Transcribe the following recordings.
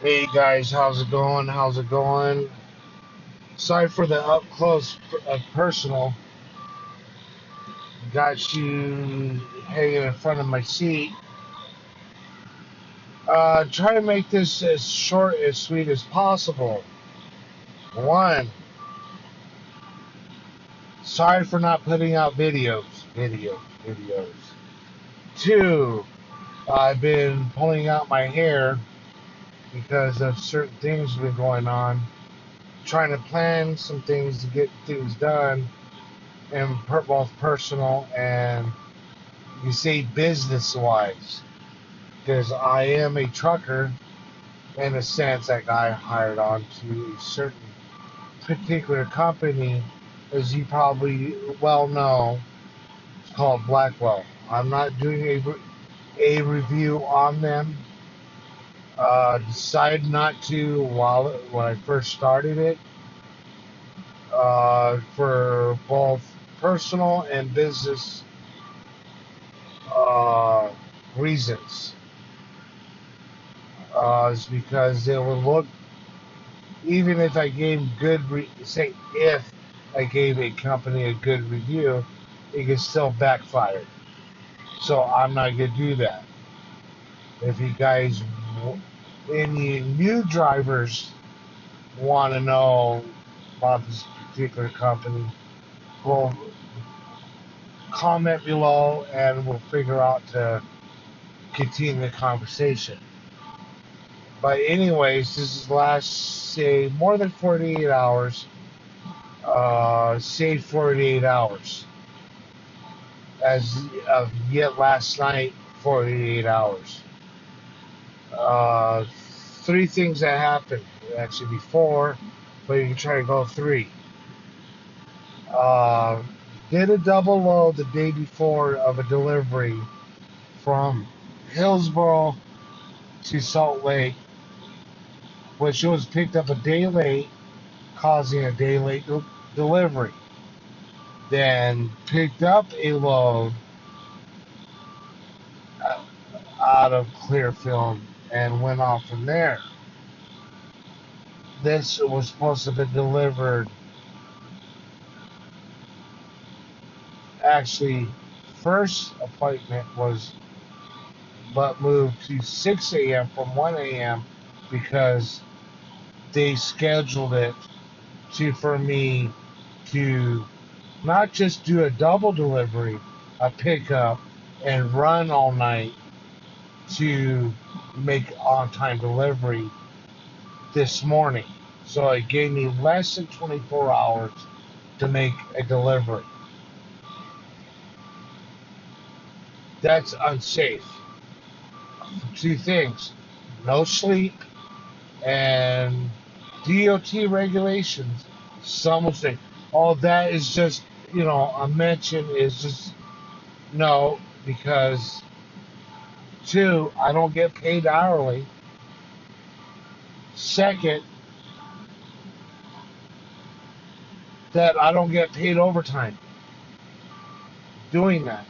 Hey guys, how's it going? How's it going? Sorry for the up close personal. Got you hanging in front of my seat. Try to make this as short as sweet as possible. One, sorry for not putting out videos. Two, I've been pulling out my hair because of certain things that have been going on. Trying to plan some things to get things done, and both personal and you say business wise, because I am a trucker in a sense. That got hired on to a certain particular company, as you probably well know. It's called Blackwell. I'm not doing a review on them. Decided not to when I first started it, for both personal and business uh, reasons. Is because it would look, even if I gave say if I gave a company a good review, it could still backfire. So I'm not gonna do that. If you guys, any new drivers, want to know about this particular company, well, comment below and we'll figure out to continue the conversation. But anyways, this is last, say, more than 48 hours. Say 48 hours. As of yet last night, 48 hours. Uh, Three things that happened. Actually, before, but you can try to go three. Uh, did a double load the day before of a delivery from Hillsboro to Salt Lake, which was picked up a day late, causing a day late delivery. Then picked up a load out of Clearfield and went off from there. This was supposed to be delivered, actually, first appointment was but moved to 6 a.m. from 1 a.m. because they scheduled it for me to not just do a double delivery, a pickup, and run all night to make on time delivery this morning. So it gave me less than 24 hours to make a delivery. That's unsafe. Two things: no sleep, and DOT regulations. Some will say, oh, that is just, a mention is just no, because two, I don't get paid hourly. Second, that I don't get paid overtime doing that.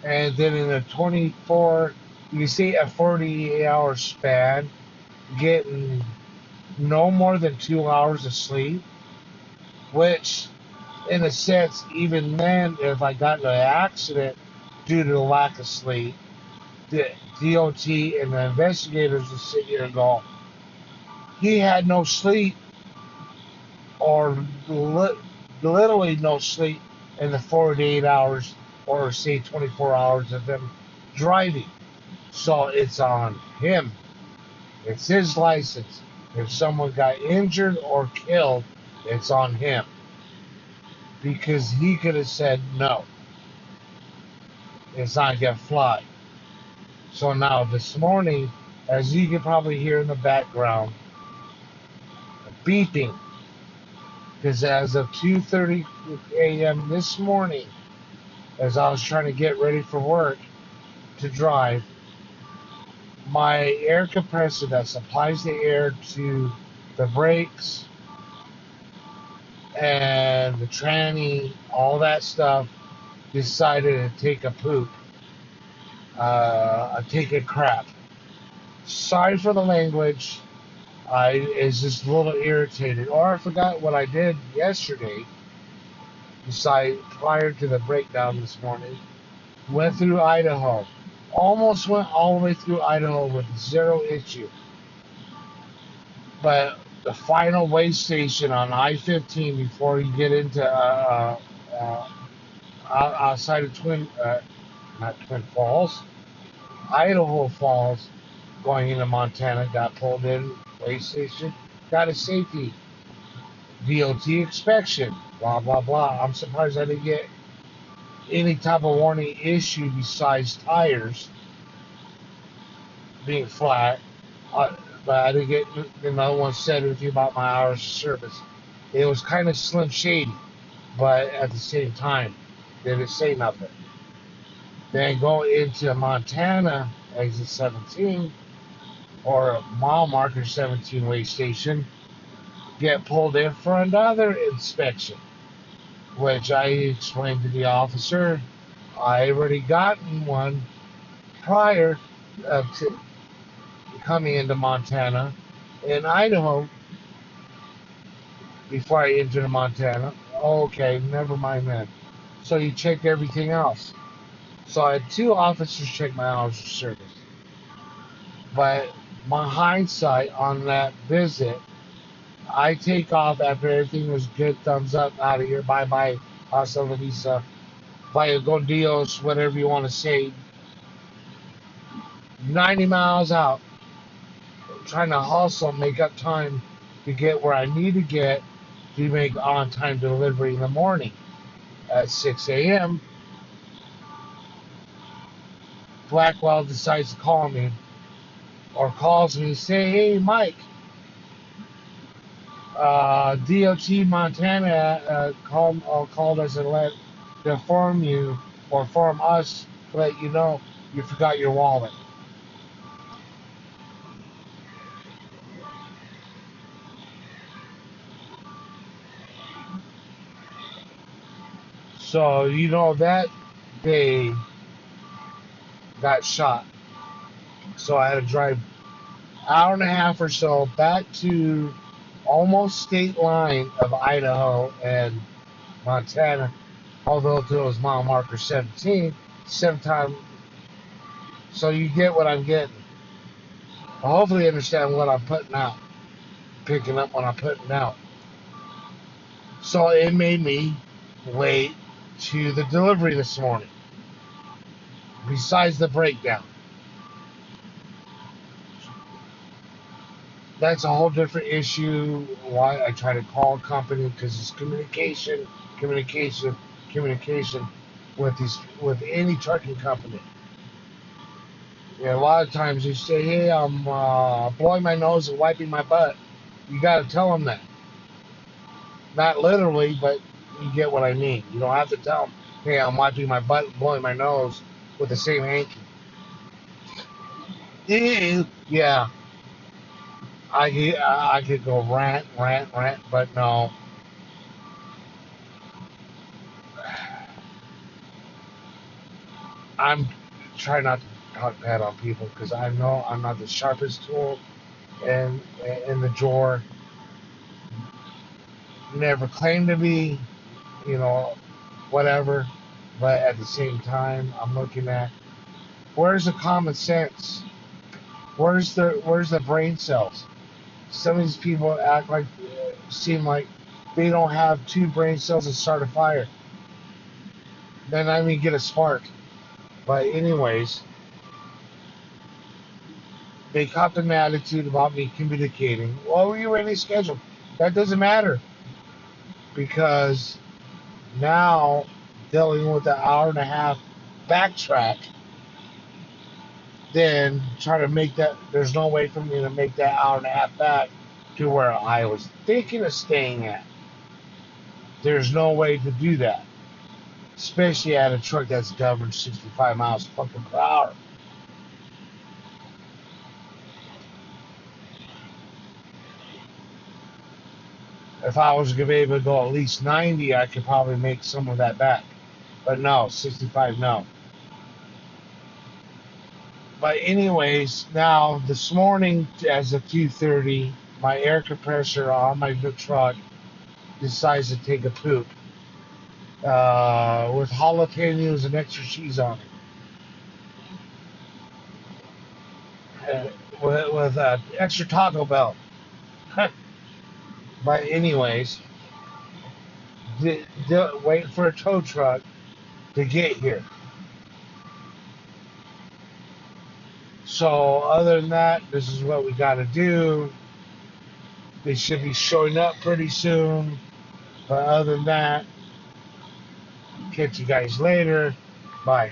And then in a 24, you see a 48-hour span, getting no more than 2 hours of sleep, which, in a sense, even then, if I got in an accident due to the lack of sleep, the DOT and the investigators would sit here and go, he had no sleep, or literally no sleep in the 48 hours, or say 24 hours of them driving. So it's on him. It's his license. If someone got injured or killed, it's on him. Because he could have said, no, it's not going to fly. So now this morning, as you can probably hear in the background, beeping. Because as of 2:30 a.m. this morning, as I was trying to get ready for work to drive, my air compressor that supplies the air to the brakes and the tranny, all that stuff, decided to take a poop, take a crap. Sorry for the language. I is just a little irritated. Or I forgot what I did yesterday. Besides, prior to the breakdown this morning, went through Idaho. Almost went all the way through Idaho with zero issue. But the final way station on I-15 before you get into outside of not Twin Falls, Idaho Falls, going into Montana, got pulled in, way station, got a safety DOT inspection, blah, blah, blah. I'm surprised I didn't get any type of warning issue besides tires being flat. But I didn't get another one said anything about my hours of service. It was kind of slim shady, but at the same time, they didn't say nothing. Then go into Montana, exit 17, or mile marker 17 way station, get pulled in for another inspection, which I explained to the officer. I already gotten one prior to coming into Montana in Idaho before I entered Montana. Okay, never mind then. So you checked everything else. So I had two officers check my hours of service. But my hindsight on that visit, I take off after everything was good, thumbs up, out of here, bye bye, hasta la vista, vaya con Dios, whatever you want to say. 90 miles out, trying to hustle, make up time to get where I need to get to make on time delivery in the morning at 6 a.m. Blackwell decides to call me or calls me and say, hey, Mike, DOT Montana called us and to inform you or inform us to let you know you forgot your wallet. So, that day got shot. So I had to drive hour and a half or so back to almost state line of Idaho and Montana, although it was mile marker 17, seven time. So you get what I'm getting. Hopefully you understand what I'm putting out, picking up what I'm putting out. So it made me late to the delivery this morning, besides the breakdown. That's a whole different issue. Why I try to call a company, because it's communication, communication, communication with any trucking company. Yeah, a lot of times you say, "Hey, I'm blowing my nose and wiping my butt." You got to tell them that, not literally, but you get what I mean. You don't have to tell them, "Hey, I'm wiping my butt and blowing my nose with the same hanky." Ew. Yeah, I could go rant, rant, rant, but no. I'm trying not to talk bad on people because I know I'm not the sharpest tool in the drawer. Never claimed to be, you know, whatever. But at the same time, I'm looking at where's the common sense? Where's the brain cells? Some of these people seem like they don't have two brain cells to start a fire. Then I mean get a spark. But anyways, they copped an attitude about me communicating. Well, were you already scheduled? That doesn't matter because now dealing with an hour and a half backtrack, then try to make that. There's no way for me to make that hour and a half back to where I was thinking of staying at. There's no way to do that, especially at a truck that's governed 65 miles fucking per hour. If I was going to be able to go at least 90, I could probably make some of that back. But no, 65, no. But anyways, now this morning as of 2:30, my air compressor on my truck decides to take a poop with jalapenos and extra cheese on it, with extra Taco Bell. But anyways, wait for a tow truck to get here. So other than that, this is what we got to do. They should be showing up pretty soon. But other than that, catch you guys later. Bye.